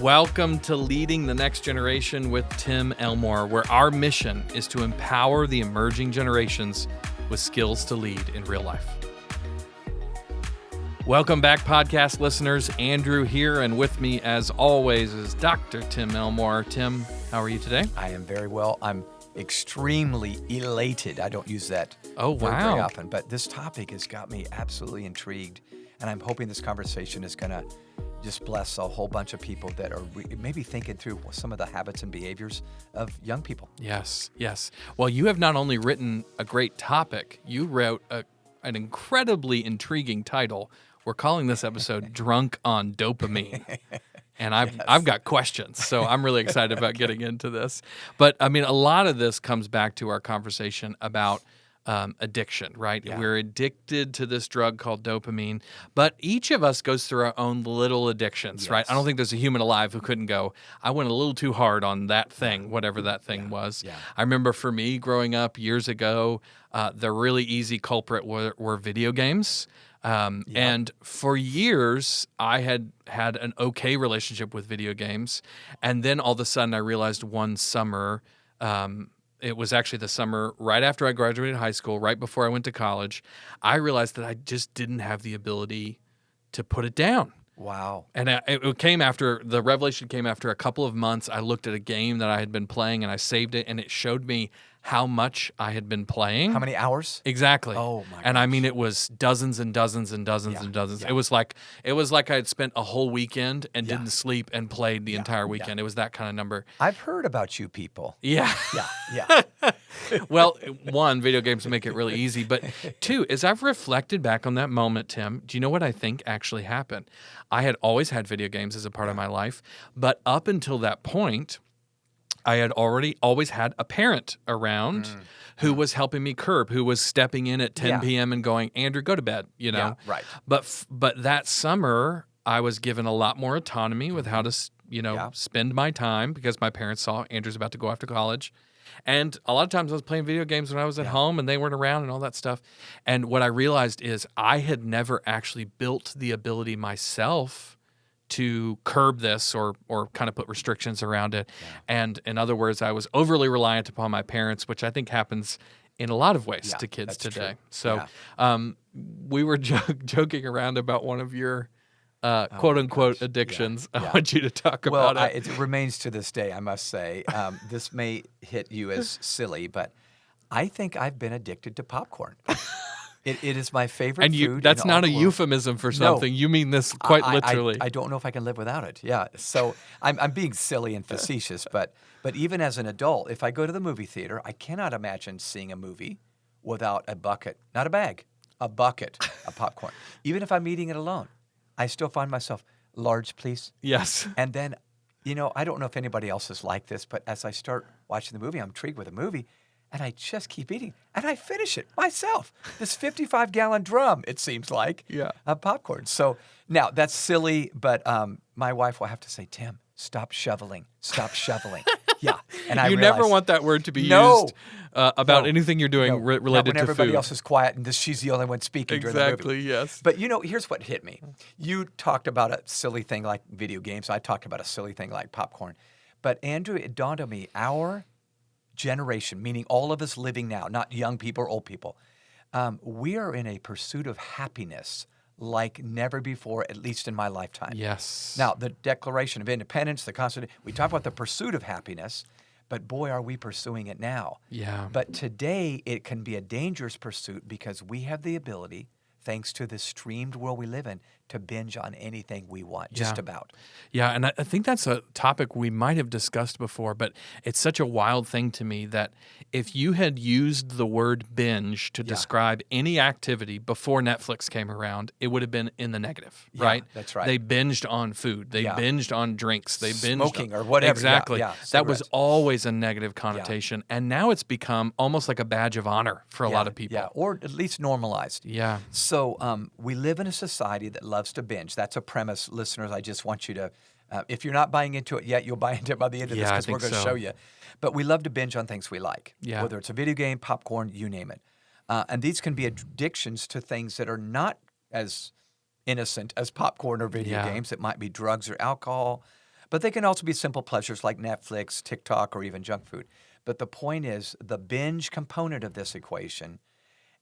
Welcome to Leading the Next Generation with Tim Elmore, where our mission is to empower the emerging generations with skills to lead in real life. Welcome back, podcast listeners. Andrew here, and with me, as always, is Dr. Tim Elmore. Tim, how are you today? I am very well. I'm extremely elated. I don't use that very often, but this topic has got me absolutely intrigued, and I'm hoping this conversation is going to just bless a whole bunch of people that are maybe thinking through some of the habits and behaviors of young people. Yes. Well, you have not only written a great topic, you wrote an incredibly intriguing title. We're calling this episode Drunk on Dopamine. And I've got questions, so I'm really excited about getting into this. But, I mean, a lot of this comes back to our conversation about addiction, right? Yeah. We're addicted to this drug called dopamine, but each of us goes through our own little addictions, right? I don't think there's a human alive who couldn't go, I went a little too hard on that thing, whatever that thing was. Yeah. I remember for me growing up years ago, the really easy culprit were video games. And for years, I had an okay relationship with video games. And then all of a sudden, I realized one summer, it was actually the summer right after I graduated high school, right before I went to college, I realized that I just didn't have the ability to put it down. Wow. And the revelation came after a couple of months. I looked at a game that I had been playing and I saved it, and it showed me how much I had been playing. How many hours? Exactly. Oh my gosh. And I mean, it was dozens and dozens and dozens and dozens. Yeah. It was like I had spent a whole weekend and didn't sleep and played the entire weekend. Yeah. It was that kind of number. I've heard about you people. Yeah. Yeah. Well, one, video games make it really easy. But two, as I've reflected back on that moment, Tim, do you know what I think actually happened? I had always had video games as a part of my life, but up until that point, I had always had a parent around who was helping me curb, who was stepping in at 10 p.m. and going, Andrew, go to bed, you know? Yeah, right. But that summer, I was given a lot more autonomy with how to, spend my time, because my parents saw Andrew's about to go off to college. And a lot of times I was playing video games when I was at home and they weren't around and all that stuff. And what I realized is I had never actually built the ability myself to curb this or kind of put restrictions around it. Yeah. And in other words, I was overly reliant upon my parents, which I think happens in a lot of ways to kids today. True. So we were joking around about one of your quote-unquote addictions. Yeah. I want you to talk about it. It remains to this day, I must say. This may hit you as silly, but I think I've been addicted to popcorn. It is my favorite food. That's not a euphemism for something. No, you mean this quite literally. I don't know if I can live without it. Yeah. So I'm being silly and facetious, but even as an adult, if I go to the movie theater, I cannot imagine seeing a movie without a bucket, not a bag, a bucket of popcorn. Even if I'm eating it alone, I still find myself, large, please. Yes. And then, I don't know if anybody else is like this, but as I start watching the movie, I'm intrigued with the movie. And I just keep eating, and I finish it myself. This 55-gallon drum, it seems like, of popcorn. So now that's silly, but my wife will have to say, Tim, stop shoveling. Yeah, and I never want that word to be used about anything you're doing related to food. When everybody else is quiet and she's the only one speaking during the movie. Exactly, yes. But here's what hit me. You talked about a silly thing like video games. I talked about a silly thing like popcorn. But Andrew, it dawned on me, our generation, meaning all of us living now, not young people or old people, we are in a pursuit of happiness like never before, at least in my lifetime. Yes. Now, the Declaration of Independence, the Constitution, we talk about the pursuit of happiness, but boy, are we pursuing it now. Yeah. But today, it can be a dangerous pursuit because we have the ability, thanks to the streamed world we live in, to binge on anything we want, just about. Yeah, and I think that's a topic we might have discussed before, but it's such a wild thing to me that if you had used the word binge to describe any activity before Netflix came around, it would have been in the negative, right? That's right. They binged on food. They binged on drinks. They binged smoking or whatever. Exactly. Yeah, that was always a negative connotation, and now it's become almost like a badge of honor for a lot of people. Yeah, or at least normalized. Yeah. So we live in a society that loves to binge. That's a premise, listeners. I just want you to, if you're not buying into it yet, you'll buy into it by the end of this because we're going to show you. But we love to binge on things we like, whether it's a video game, popcorn, you name it. And these can be addictions to things that are not as innocent as popcorn or video games. It might be drugs or alcohol. But they can also be simple pleasures like Netflix, TikTok, or even junk food. But the point is the binge component of this equation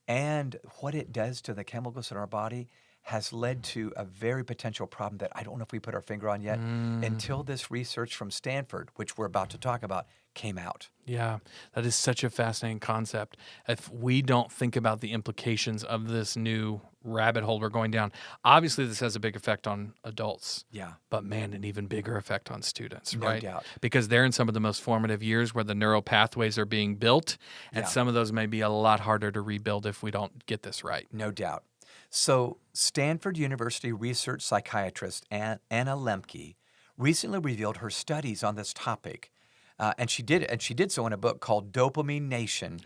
and what it does to the chemicals in our body has led to a very potential problem that I don't know if we put our finger on yet until this research from Stanford, which we're about to talk about, came out. Yeah, that is such a fascinating concept. If we don't think about the implications of this new rabbit hole we're going down, obviously this has a big effect on adults. Yeah. But man, an even bigger effect on students, No right? doubt. Because they're in some of the most formative years where the neural pathways are being built, and Yeah. some of those may be a lot harder to rebuild if we don't get this right. No doubt. So, Stanford University research psychiatrist Anna Lemke recently revealed her studies on this topic. And she did so in a book called Dopamine Nation,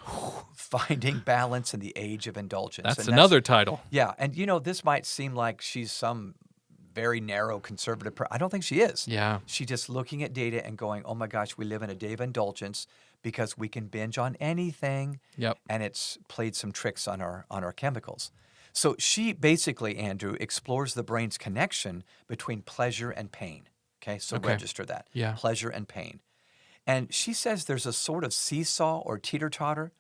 Finding Balance in the Age of Indulgence. That's And another title. Yeah, and this might seem like she's some very narrow conservative I don't think she is. Yeah. She's just looking at data and going, oh my gosh, we live in a day of indulgence because we can binge on anything. Yep. And it's played some tricks on our chemicals. So she basically, Andrew, explores the brain's connection between pleasure and pain. Okay, so register that. Yeah. Pleasure and pain. And she says there's a sort of seesaw or teeter-totter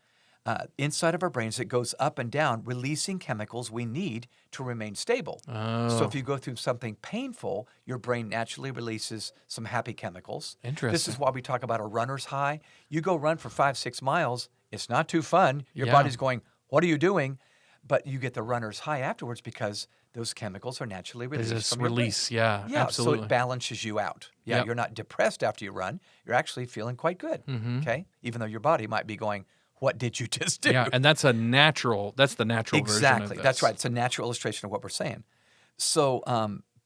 inside of our brains that goes up and down, releasing chemicals we need to remain stable. So if you go through something painful, your brain naturally releases some happy chemicals. Interesting. This is why we talk about a runner's high. You go run for 5-6 miles, it's not too fun. Your body's going, what are you doing? But you get the runner's high afterwards because those chemicals are naturally released There's this from your brain. release, yeah, absolutely. So it balances you out. Yeah, Yep. you're not depressed after you run. You're actually feeling quite good, okay? Even though your body might be going, what did you just do? Yeah, and that's the natural version of Exactly. this. That's right. It's a natural illustration of what we're saying. So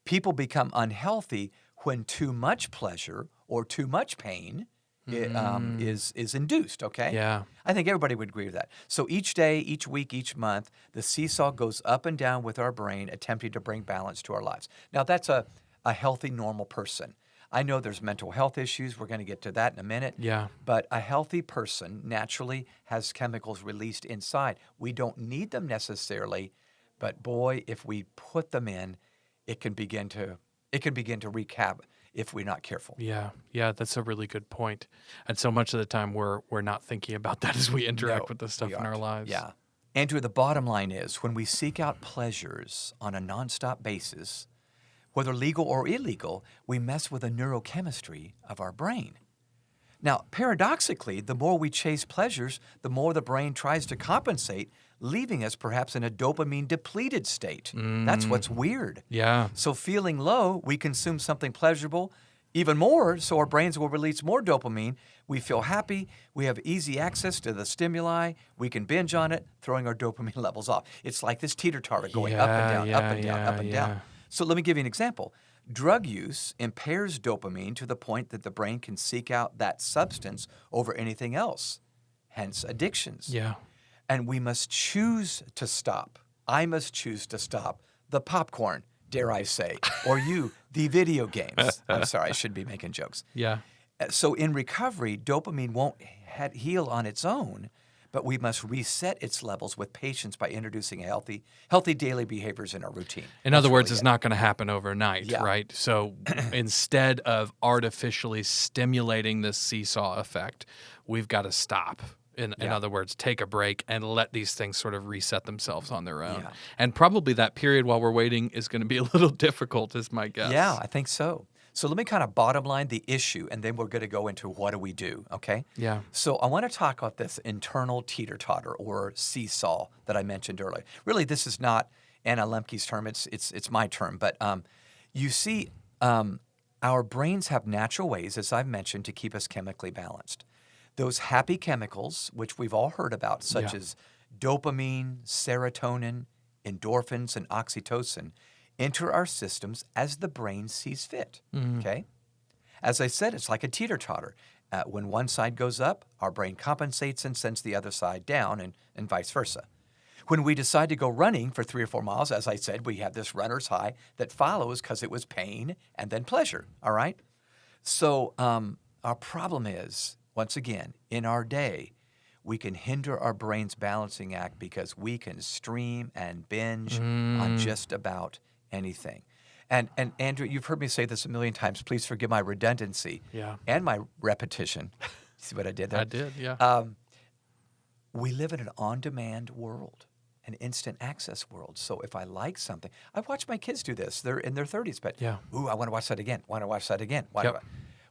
people become unhealthy when too much pleasure or too much pain is induced, okay? Yeah. I think everybody would agree with that. So each day, each week, each month, the seesaw goes up and down with our brain, attempting to bring balance to our lives. Now, that's a healthy, normal person. I know there's mental health issues. We're going to get to that in a minute. Yeah. But a healthy person naturally has chemicals released inside. We don't need them necessarily, but boy, if we put them in, it can begin to wreak havoc if we're not careful. Yeah, that's a really good point. And so much of the time we're not thinking about that as we interact with this stuff in our lives. Yeah. Andrew, the bottom line is when we seek out pleasures on a nonstop basis, whether legal or illegal, we mess with the neurochemistry of our brain. Now, paradoxically, the more we chase pleasures, the more the brain tries to compensate, leaving us perhaps in a dopamine-depleted state. That's what's weird. Yeah. So feeling low, we consume something pleasurable even more, so our brains will release more dopamine. We feel happy. We have easy access to the stimuli. We can binge on it, throwing our dopamine levels off. It's like this teeter-totter going up and down, up and down, up and down. So let me give you an example. Drug use impairs dopamine to the point that the brain can seek out that substance over anything else, hence addictions. Yeah. And we must choose to stop. I must choose to stop the popcorn, dare I say, or you, the video games. I'm sorry, I should be making jokes. Yeah. So in recovery, dopamine won't heal on its own, but we must reset its levels with patience by introducing healthy daily behaviors in our routine. In other words, it's not going to happen overnight, Yeah. right? So instead of artificially stimulating this seesaw effect, we've got to stop. In other words, take a break and let these things sort of reset themselves on their own. Yeah. And probably that period while we're waiting is going to be a little difficult, is my guess. Yeah, I think so. So let me kind of bottom line the issue, and then we're going to go into what do we do, okay? Yeah. So I want to talk about this internal teeter-totter or seesaw that I mentioned earlier. Really, this is not Anna Lemke's term. It's my term. But you see, our brains have natural ways, as I've mentioned, to keep us chemically balanced. Those happy chemicals, which we've all heard about, such as dopamine, serotonin, endorphins, and oxytocin, enter our systems as the brain sees fit, okay? As I said, it's like a teeter-totter. When one side goes up, our brain compensates and sends the other side down and vice versa. When we decide to go running for 3 or 4 miles, as I said, we have this runner's high that follows because it was pain and then pleasure, all right? So our problem is, once again, in our day, we can hinder our brain's balancing act because we can stream and binge on just about anything. And Andrew, you've heard me say this a million times. Please forgive my redundancy and my repetition. See what I did there? I did, yeah. We live in an on-demand world, an instant access world. So if I like something, I watch my kids do this. They're in their 30s, but ooh, I want to watch that again. Want to watch that again.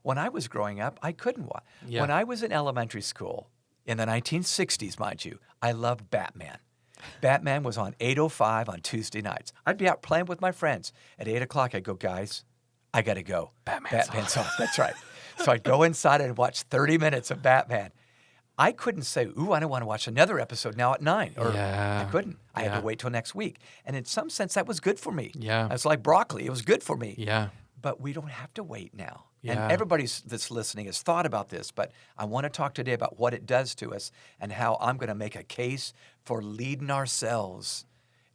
When I was growing up, I couldn't watch. Yeah. When I was in elementary school, in the 1960s, mind you, I loved Batman. Batman was on 8:05 on Tuesday nights. I'd be out playing with my friends. At 8 o'clock, I'd go, guys, I got to go. Batman's on. That's right. So I'd go inside and watch 30 minutes of Batman. I couldn't say, ooh, I don't want to watch another episode now at 9. Or I couldn't. I had to wait till next week. And in some sense, that was good for me. Yeah. It's like broccoli. It was good for me. Yeah. But we don't have to wait now. Yeah. And everybody that's listening has thought about this, but I want to talk today about what it does to us and how I'm going to make a case for leading ourselves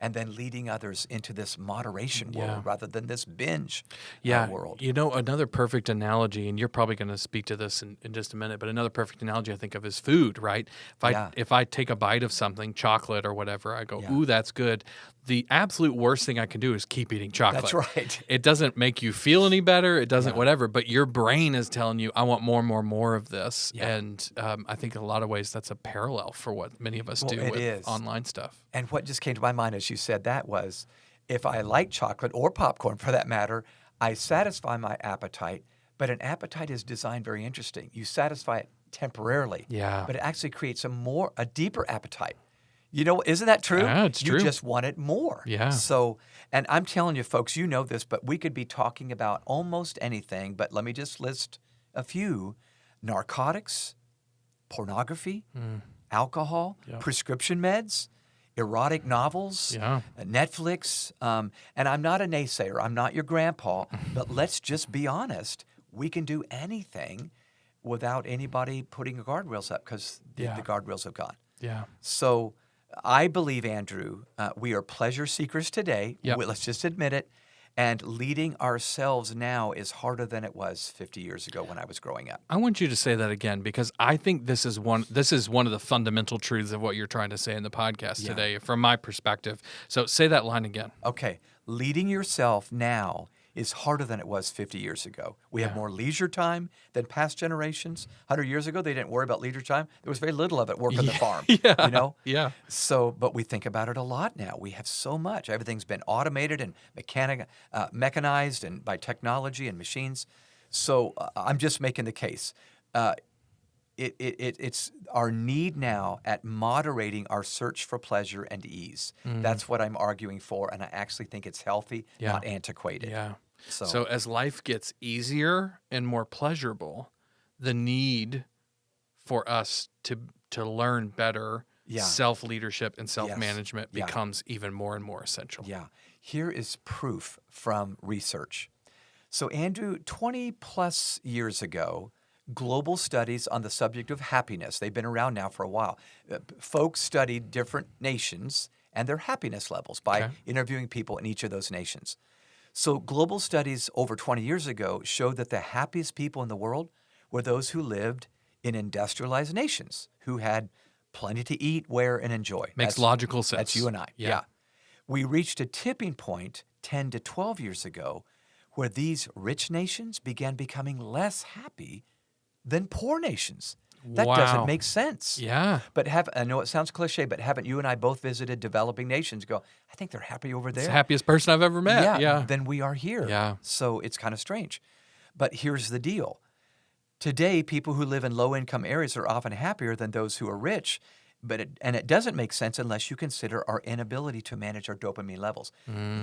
and then leading others into this moderation world rather than this binge world. You know, another perfect analogy, and you're probably going to speak to this in just a minute, but another perfect analogy I think of is food, right? If I take a bite of something, chocolate or whatever, I go, ooh, that's good. The absolute worst thing I can do is keep eating chocolate. That's right. It doesn't make you feel any better. It doesn't whatever, but your brain is telling you, I want more of this. Yeah. And I think in a lot of ways that's a parallel for what many of us do with online stuff. And what just came to my mind as you said that was, if I like chocolate or popcorn for that matter, I satisfy my appetite, but an appetite is designed very interesting. You satisfy it temporarily, but it actually creates a deeper appetite. You know, isn't that true? Yeah, it's true. You just want it more. Yeah. So, and I'm telling you, folks, you know this, but we could be talking about almost anything, but let me just list a few. Narcotics, pornography, alcohol, prescription meds, erotic novels, Netflix. And I'm not a naysayer. I'm not your grandpa. But let's just be honest. We can do anything without anybody putting the guardrails up because the guardrails have gone. Yeah. So I believe, Andrew, we are pleasure seekers today. Yep. Let's just admit it. And leading ourselves now is harder than it was 50 years ago when I was growing up. I want you to say that again because I think this is one of the fundamental truths of what you're trying to say in the podcast today from my perspective. So say that line again. Okay. Leading yourself now is harder than it was 50 years ago. We have more leisure time than past generations. 100 years ago, they didn't worry about leisure time. There was very little of it work on the farm, you know? Yeah. So, but we think about it a lot now. We have so much. Everything's been automated and mechanized and by technology and machines. So I'm just making the case. It's our need now at moderating our search for pleasure and ease. That's what I'm arguing for, and I actually think it's healthy, not antiquated. Yeah. So as life gets easier and more pleasurable, the need for us to learn better self-leadership and self-management becomes even more and more essential. Yeah. Here is proof from research. So Andrew, 20 plus years ago, global studies on the subject of happiness. They've been around now for a while. Folks studied different nations and their happiness levels by interviewing people in each of those nations. So global studies over 20 years ago showed that the happiest people in the world were those who lived in industrialized nations, who had plenty to eat, wear, and enjoy. Makes logical sense. That's you and I. Yeah. We reached a tipping point 10 to 12 years ago where these rich nations began becoming less happy than poor nations. That doesn't make sense. Yeah. But I know it sounds cliche, but haven't you and I both visited developing nations go, I think they're happy over there. It's the happiest person I've ever met. Than we are here. Yeah. So it's kind of strange. But here's the deal. Today, people who live in low-income areas are often happier than those who are rich, and it doesn't make sense unless you consider our inability to manage our dopamine levels.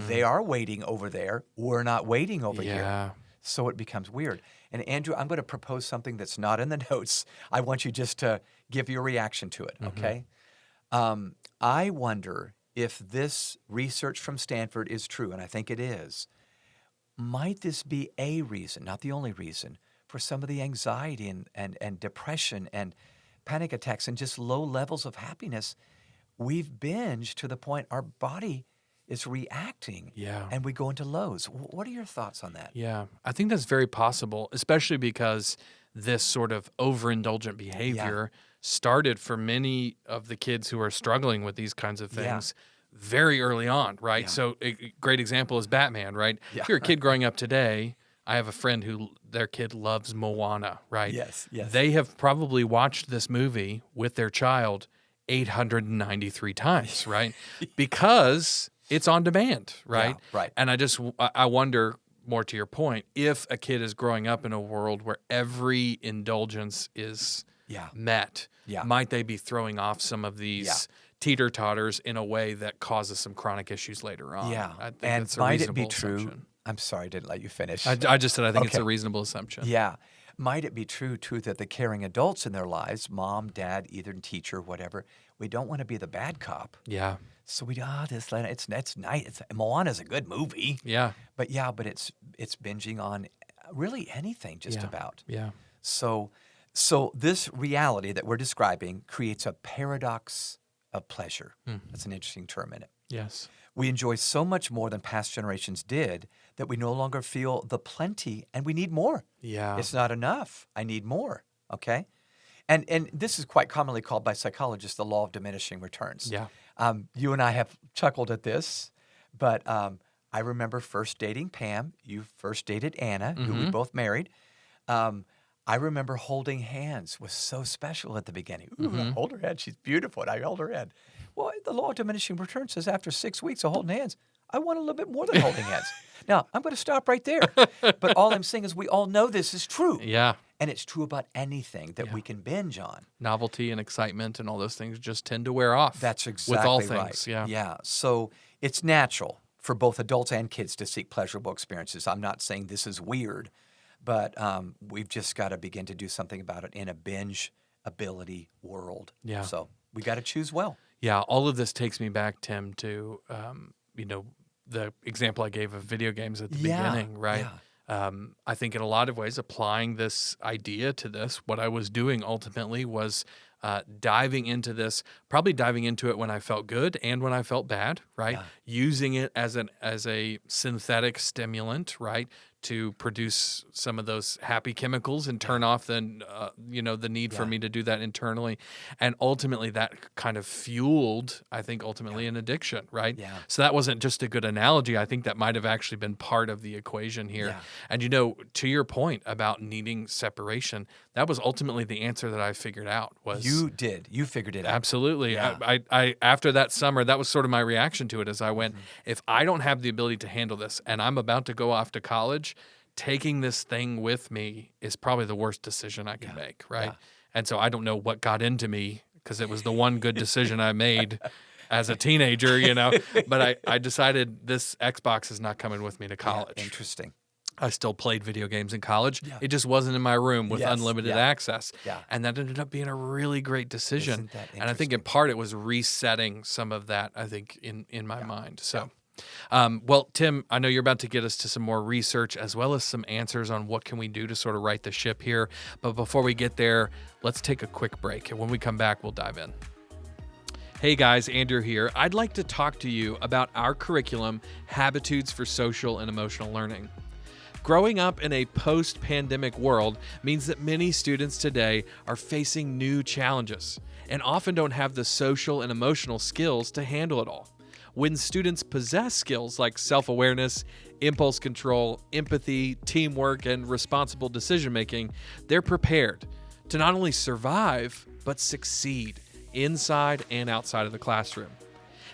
They are waiting over there. We're not waiting over here. So it becomes weird. And Andrew, I'm going to propose something that's not in the notes. I want you just to give your reaction to it, okay? I wonder if this research from Stanford is true, and I think it is. Might this be a reason, not the only reason, for some of the anxiety and depression and panic attacks and just low levels of happiness? We've binged to the point our body is reacting, and we go into lows. What are your thoughts on that? Yeah, I think that's very possible, especially because this sort of overindulgent behavior started for many of the kids who are struggling with these kinds of things very early on, right? Yeah. So a great example is Batman, right? Yeah. If you're a kid growing up today, I have a friend who their kid loves Moana, right? Yes, yes. They have probably watched this movie with their child 893 times, right? Because it's on demand, right? Yeah, right. And I wonder, more to your point, if a kid is growing up in a world where every indulgence is Yeah. met, Yeah. might they be throwing off some of these teeter-totters in a way that causes some chronic issues later on? Yeah. I think And it's a might it be reasonable true? assumption. I'm sorry, I didn't let you finish. I just said I think it's a Okay. reasonable assumption. Yeah. Might it be true, too, that the caring adults in their lives, mom, dad, either teacher, whatever, we don't want to be the bad cop. Yeah. So it's nice. Moana's a good movie. Yeah. But it's binging on really anything just about. Yeah. So this reality that we're describing creates a paradox of pleasure. That's an interesting term in it. Yes. We enjoy so much more than past generations did that we no longer feel the plenty and we need more. Yeah. It's not enough. I need more. Okay? And this is quite commonly called by psychologists the law of diminishing returns. Yeah. You and I have chuckled at this, but I remember first dating Pam. You first dated Anna, who we both married. I remember holding hands was so special at the beginning. Ooh, I hold her hand. She's beautiful. And I held her hand. Well, the law of diminishing returns says after 6 weeks of holding hands, I want a little bit more than holding hands. Now, I'm going to stop right there. But all I'm saying is we all know this is true. Yeah. And it's true about anything that we can binge on. Novelty and excitement and all those things just tend to wear off. That's exactly with all right. things. Yeah. Yeah. So it's natural for both adults and kids to seek pleasurable experiences. I'm not saying this is weird, but we've just got to begin to do something about it in a binge ability world. Yeah. So we got to choose well. Yeah. All of this takes me back, Tim, to the example I gave of video games at the beginning, right? Yeah. I think in a lot of ways, applying this idea to this, what I was doing ultimately was diving into this, probably diving into it when I felt good and when I felt bad, right? Yeah. Using it as a synthetic stimulant, right, to produce some of those happy chemicals and turn off the need for me to do that internally, and ultimately that kind of fueled, I think, an addiction, right? Yeah. So that wasn't just a good analogy. I think that might have actually been part of the equation here. Yeah. And to your point about needing separation, that was ultimately the answer that I figured out. Was You did. You figured it out. absolutely. Yeah. I after that summer, that was sort of my reaction to it as I went, if I don't have the ability to handle this and I'm about to go off to college, taking this thing with me is probably the worst decision I can make, right? Yeah. And so I don't know what got into me because it was the one good decision I made as a teenager, but I decided this Xbox is not coming with me to college. Yeah, interesting. I still played video games in college. Yeah. It just wasn't in my room with Yes, unlimited yeah. access. Yeah. And that ended up being a really great decision. Isn't that And I think in interesting? part it was resetting some of that, I think, in my mind. So, well, Tim, I know you're about to get us to some more research as well as some answers on what can we do to sort of right the ship here. But before we get there, let's take a quick break. And when we come back, we'll dive in. Hey guys, Andrew here. I'd like to talk to you about our curriculum, Habitudes for Social and Emotional Learning. Growing up in a post-pandemic world means that many students today are facing new challenges and often don't have the social and emotional skills to handle it all. When students possess skills like self-awareness, impulse control, empathy, teamwork, and responsible decision-making, they're prepared to not only survive, but succeed inside and outside of the classroom.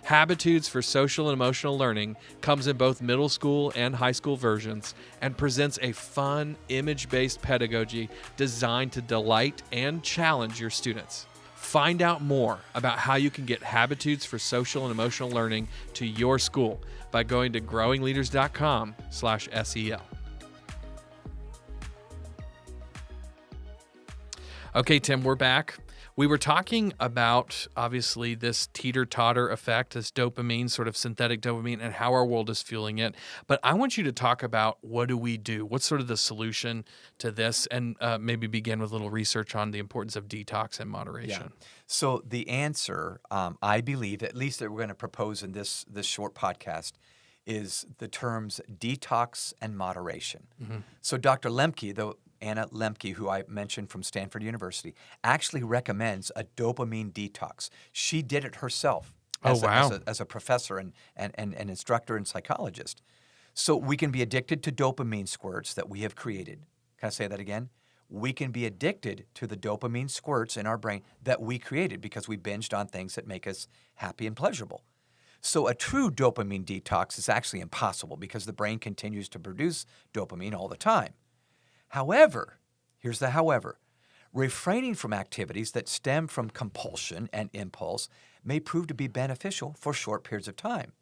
Habitudes for Social and Emotional Learning comes in both middle school and high school versions and presents a fun, image-based pedagogy designed to delight and challenge your students. Find out more about how you can get Habitudes for Social and Emotional Learning to your school by going to growingleaders.com/SEL. Okay, Tim, we're back. We were talking about, obviously, this teeter-totter effect, this dopamine, sort of synthetic dopamine, and how our world is fueling it. But I want you to talk about what do we do? What's sort of the solution to this? And maybe begin with a little research on the importance of detox and moderation. Yeah. So the answer, I believe, at least that we're going to propose in this short podcast, is the terms detox and moderation. So Dr. Lemke, Anna Lemke, who I mentioned from Stanford University, actually recommends a dopamine detox. She did it herself. Oh, wow. as a professor and instructor and psychologist. So we can be addicted to dopamine squirts that we have created. Can I say that again? We can be addicted to the dopamine squirts in our brain that we created because we binged on things that make us happy and pleasurable. So a true dopamine detox is actually impossible because the brain continues to produce dopamine all the time. However, here's the however, refraining from activities that stem from compulsion and impulse may prove to be beneficial for short periods of time.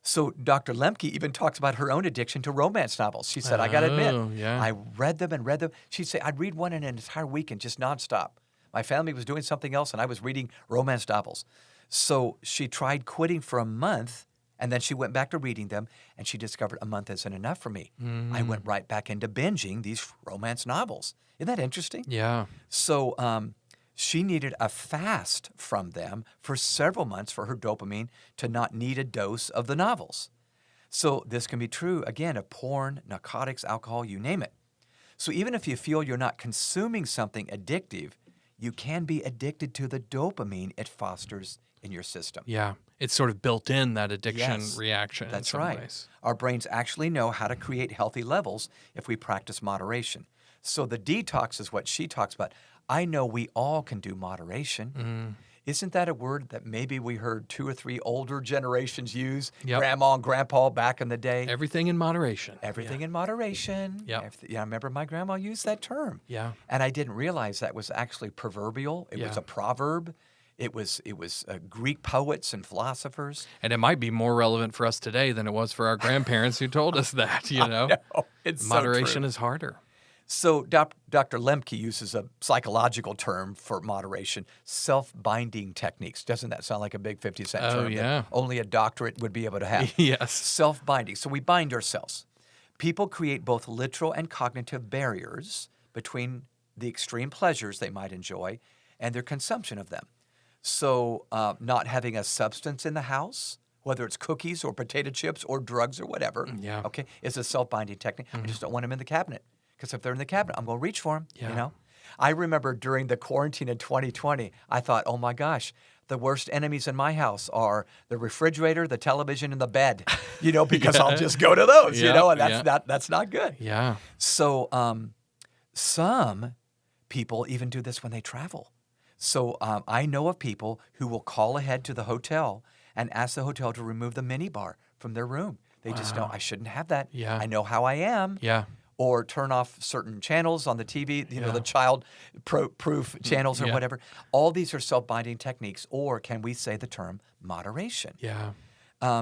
So Dr. Lemke even talks about her own addiction to romance novels. She said, I got to admit, yeah. I read them and read them. She'd say, I'd read one in an entire weekend, just nonstop. My family was doing something else, and I was reading romance novels. So she tried quitting for a month, and then she went back to reading them, and she discovered a month isn't enough for me. I went right back into binging these romance novels. Isn't that interesting? Yeah. So she needed a fast from them for several months for her dopamine to not need a dose of the novels. So this can be true, again, of porn, narcotics, alcohol, you name it. So even if you feel you're not consuming something addictive, you can be addicted to the dopamine it fosters in your system. Yeah. It's sort of built in, that addiction reaction That's in some right. ways. Our brains actually know how to create healthy levels if we practice moderation. So the detox is what she talks about. I know we all can do moderation. Isn't that a word that maybe we heard 2 or 3 older generations use? Yep. Grandma and grandpa back in the day. Everything in moderation. Everything in moderation. Yep. Yeah, I remember my grandma used that term. Yeah. And I didn't realize that was actually proverbial. It was Yeah. a proverb. It was Greek poets and philosophers. And it might be more relevant for us today than it was for our grandparents who told us that, you know? No, it's Moderation so true. is harder. So Dr. Lemke uses a psychological term for moderation, self-binding techniques. Doesn't that sound like a big 50-cent Oh, term yeah. that only a doctorate would be able to have? Yes. Self-binding. So we bind ourselves. People create both literal and cognitive barriers between the extreme pleasures they might enjoy and their consumption of them. So not having a substance in the house, whether it's cookies or potato chips or drugs or whatever, Yeah. okay, is a self-binding technique. I just don't want them in the cabinet because if they're in the cabinet, I'm going to reach for them, Yeah. you know? I remember during the quarantine in 2020, I thought, oh my gosh, the worst enemies in my house are the refrigerator, the television, and the bed, you know, because I'll just go to those, you Yeah, know, and yeah. that's not good. Yeah. So some people even do this when they travel. So I know of people who will call ahead to the hotel and ask the hotel to remove the minibar from their room. They just know, I shouldn't have that. Yeah. I know how I am. Yeah. Or turn off certain channels on the TV, you know, Yeah. the child-proof channels or Yeah. whatever. All these are self-binding techniques, or can we say the term moderation? Yeah.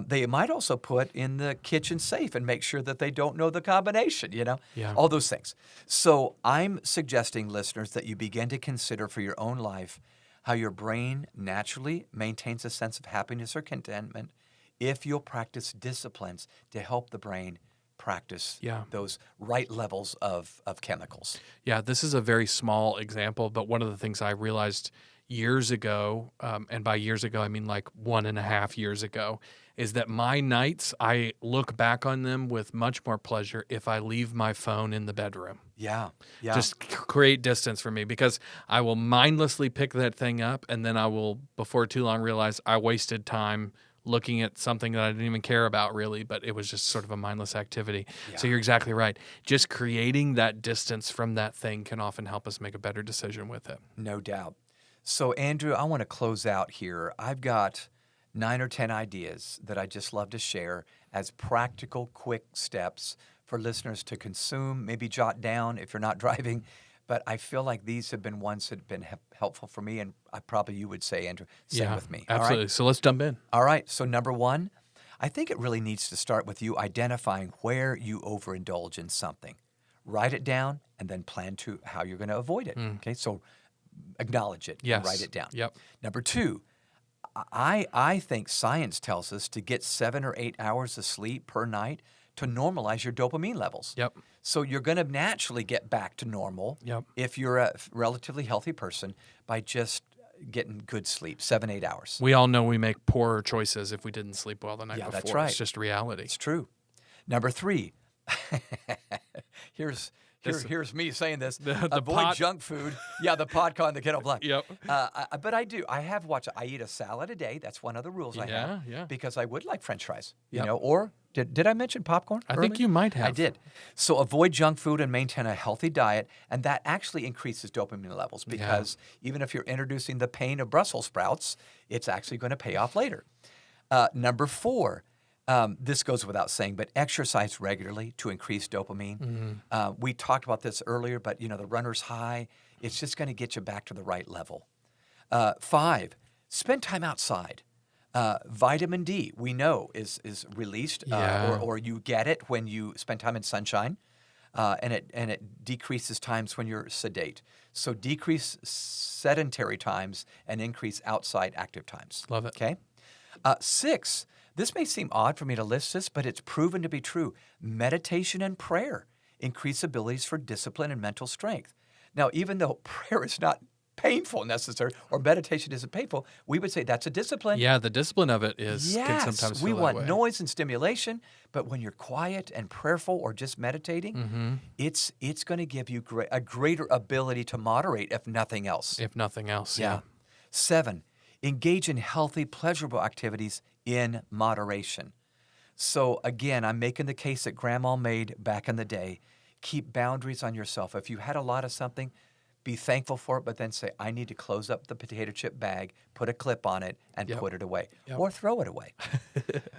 They might also put in the kitchen safe and make sure that they don't know the combination, you know, Yeah. all those things. So I'm suggesting, listeners, that you begin to consider for your own life how your brain naturally maintains a sense of happiness or contentment if you'll practice disciplines to help the brain practice Yeah. those right levels of chemicals. Yeah, this is a very small example, but one of the things I realized years ago, and by years ago, I mean like 1.5 years ago, is that my nights, I look back on them with much more pleasure if I leave my phone in the bedroom. Yeah, yeah. Just create distance for me, because I will mindlessly pick that thing up, and then I will, before too long, realize I wasted time looking at something that I didn't even care about really, but it was just sort of a mindless activity. So Yeah. you're exactly right. Just creating that distance from that thing can often help us make a better decision with it. No doubt. So, Andrew, I want to close out here. I've got 9 or 10 ideas that I just love to share as practical, quick steps for listeners to consume, maybe jot down if you're not driving. But I feel like these have been ones that have been helpful for me, and probably you would say, Andrew, same with me. All right? Absolutely. So let's jump in. All right. So number 1, I think it really needs to start with you identifying where you overindulge in something. Write it down and then plan to how you're going to avoid it. Okay. So acknowledge it Yes. and write it down. Yep. Number 2, I think science tells us to get 7 or 8 hours of sleep per night to normalize your dopamine levels. Yep. So you're going to naturally get back to normal Yep. if you're a relatively healthy person by just getting good sleep, 7, 8 hours. We all know we make poorer choices if we didn't sleep well the night Yeah, before. that's right. It's just reality. It's true. Number 3, here's Here's me saying this. The Avoid pot- junk food. Yeah, the podcast and the kettle black. Yep. But I do. I have watched. I eat a salad a day. That's one of the rules I have. Yeah. Because I would like French fries. You Yep. know, or did I mention popcorn? I think earlier? you might have. I did. So avoid junk food and maintain a healthy diet, and that actually increases dopamine levels because even if you're introducing the pain of Brussels sprouts, it's actually going to pay off later. Number 4. This goes without saying, but exercise regularly to increase dopamine. We talked about this earlier, but the runner's high, it's just going to get you back to the right level. 5, spend time outside. Vitamin D, we know, is released, or you get it when you spend time in sunshine, and it decreases times when you're sedate. So decrease sedentary times and increase outside active times. Love it. Okay. 6, this may seem odd for me to list this, but it's proven to be true. Meditation and prayer increase abilities for discipline and mental strength. Now, even though prayer is not painful necessarily, or meditation isn't painful, we would say that's a discipline. Yeah, the discipline of it can Yes, sometimes we feel that want way. noise and stimulation, but when you're quiet and prayerful or just meditating, Mm-hmm. it's going to give you a greater ability to moderate, if nothing else. If nothing else, 7, engage in healthy, pleasurable activities in moderation. So again, I'm making the case that Grandma made back in the day. Keep boundaries on yourself. If you had a lot of something, be thankful for it, but then say, I need to close up the potato chip bag, put a clip on it, and put it away. Or throw it away.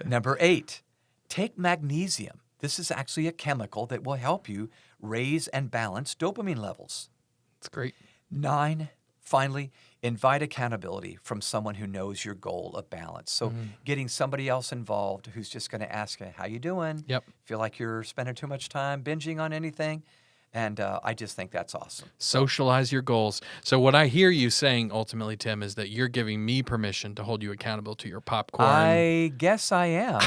Number 8, take magnesium. This is actually a chemical that will help you raise and balance dopamine levels. It's great. 9, finally, invite accountability from someone who knows your goal of balance. So getting somebody else involved who's just going to ask you, how you doing? Yep. Feel like you're spending too much time binging on anything? And I just think that's awesome. Socialize your goals. So what I hear you saying ultimately, Tim, is that you're giving me permission to hold you accountable to your popcorn. I guess I am.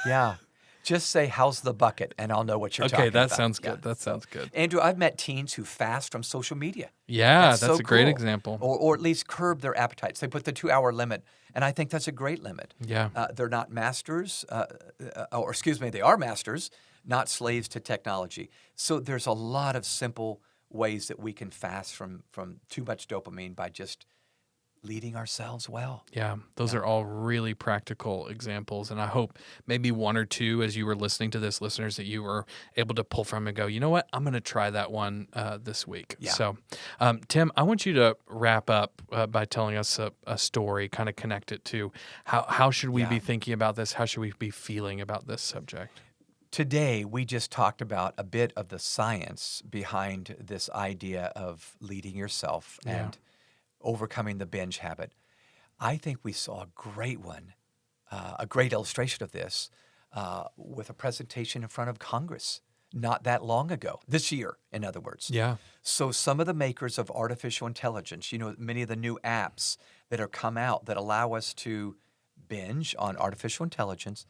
Yeah. Just say, how's the bucket? And I'll know what you're talking Okay, about. that sounds good. Yeah. That sounds good. Andrew, I've met teens who fast from social media. Yeah, that's so a great cool. example. Or at least curb their appetites. They put the 2-hour limit, and I think that's a great limit. Yeah. They're not masters, they are masters, not slaves to technology. So there's a lot of simple ways that we can fast from too much dopamine by just leading ourselves well. Yeah, those are all really practical examples. And I hope maybe one or two, as you were listening to this, listeners, that you were able to pull from and go, you know what, I'm going to try that one this week. Yeah. So, Tim, I want you to wrap up by telling us a story, kind of connect it to how should we be thinking about this? How should we be feeling about this subject? Today, we just talked about a bit of the science behind this idea of leading yourself and overcoming the binge habit. I think we saw a great one, a great illustration of this with a presentation in front of Congress not that long ago, this year, in other words. Yeah. So some of the makers of artificial intelligence, many of the new apps that have come out that allow us to binge on artificial intelligence.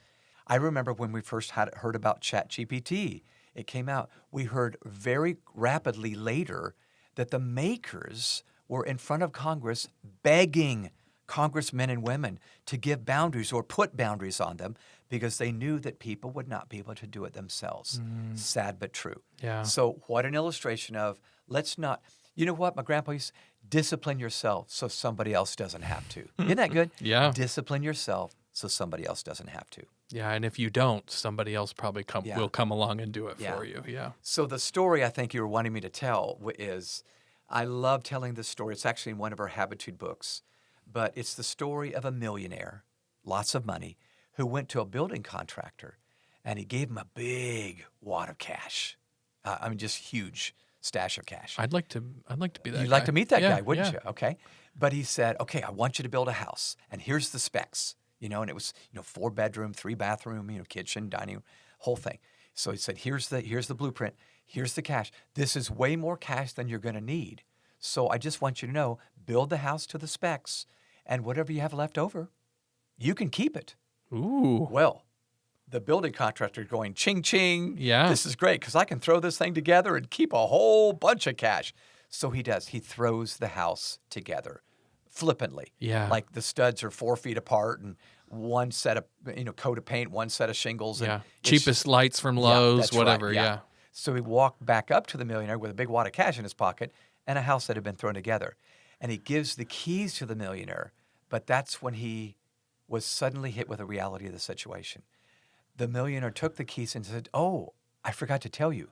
I remember when we first heard about ChatGPT, it came out. We heard very rapidly later that the makers were in front of Congress begging congressmen and women to give boundaries or put boundaries on them because they knew that people would not be able to do it themselves. Sad but true. Yeah. So what an illustration of let's not, you know what my grandpa used to say? Discipline yourself so somebody else doesn't have to. Isn't that good? Yeah. Discipline yourself so somebody else doesn't have to. Yeah, and if you don't, somebody else probably will come along and do it Yeah. for you. Yeah. So the story I think you were wanting me to tell is, I love telling this story. It's actually in one of our Habitude books, but it's the story of a millionaire, lots of money, who went to a building contractor, and he gave him a big wad of cash. Just huge stash of cash. I'd like to be that guy. You'd like to meet that Yeah, guy, wouldn't yeah. you? Okay. But he said, okay, I want you to build a house, and here's the specs. And it was 4-bedroom, 3-bathroom, kitchen, dining room, whole thing. So he said, here's the blueprint, here's the cash. This is way more cash than you're going to need. So I just want you to know, build the house to the specs, and whatever you have left over, you can keep it. Ooh. Well, the building contractor going, ching, ching. Yeah. This is great because I can throw this thing together and keep a whole bunch of cash. So he does. He throws the house together flippantly. Yeah. Like the studs are 4 feet apart and one set of, coat of paint, one set of shingles. Yeah. And it's- Cheapest lights from Lowe's, that's right, whatever. Yeah. So he walked back up to the millionaire with a big wad of cash in his pocket and a house that had been thrown together. And he gives the keys to the millionaire, but that's when he was suddenly hit with the reality of the situation. The millionaire took the keys and said, "Oh, I forgot to tell you.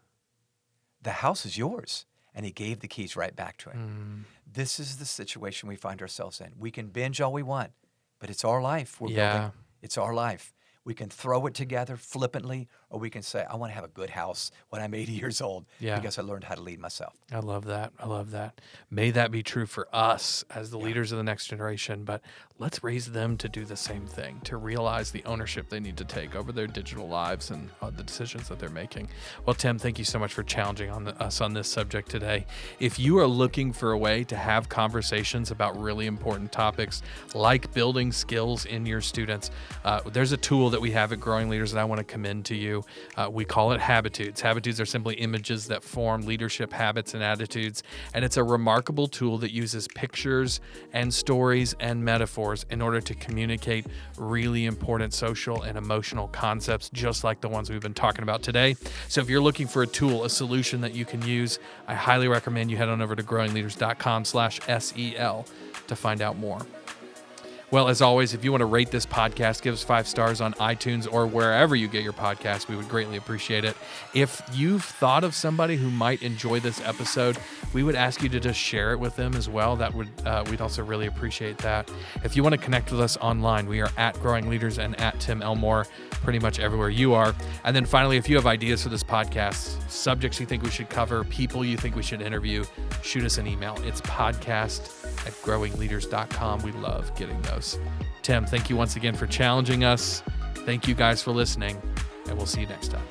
The house is yours." And he gave the keys right back to him. This is the situation we find ourselves in. We can binge all we want, but it's our life we're building. It's our life. We can throw it together flippantly, or we can say, I want to have a good house when I'm 80 years old because I learned how to lead myself. I love that. I love that. May that be true for us as the leaders of the next generation, but let's raise them to do the same thing, to realize the ownership they need to take over their digital lives and the decisions that they're making. Well, Tim, thank you so much for challenging us on this subject today. If you are looking for a way to have conversations about really important topics like building skills in your students, there's a tool that we have at Growing Leaders that I want to commend to you. We call it Habitudes. Habitudes are simply images that form leadership habits and attitudes, and it's a remarkable tool that uses pictures and stories and metaphors in order to communicate really important social and emotional concepts, just like the ones we've been talking about today. So if you're looking for a tool, a solution that you can use, I highly recommend you head on over to growingleaders.com/SEL to find out more. Well, as always, if you want to rate this podcast, give us 5 stars on iTunes or wherever you get your podcast. We would greatly appreciate it. If you've thought of somebody who might enjoy this episode, we would ask you to just share it with them as well. That would we'd also really appreciate that. If you want to connect with us online, we are at Growing Leaders and at Tim Elmore, pretty much everywhere you are. And then finally, if you have ideas for this podcast, subjects you think we should cover, people you think we should interview, shoot us an email. It's podcast@growingleaders.com. We love getting those. Tim, thank you once again for challenging us. Thank you guys for listening, and we'll see you next time.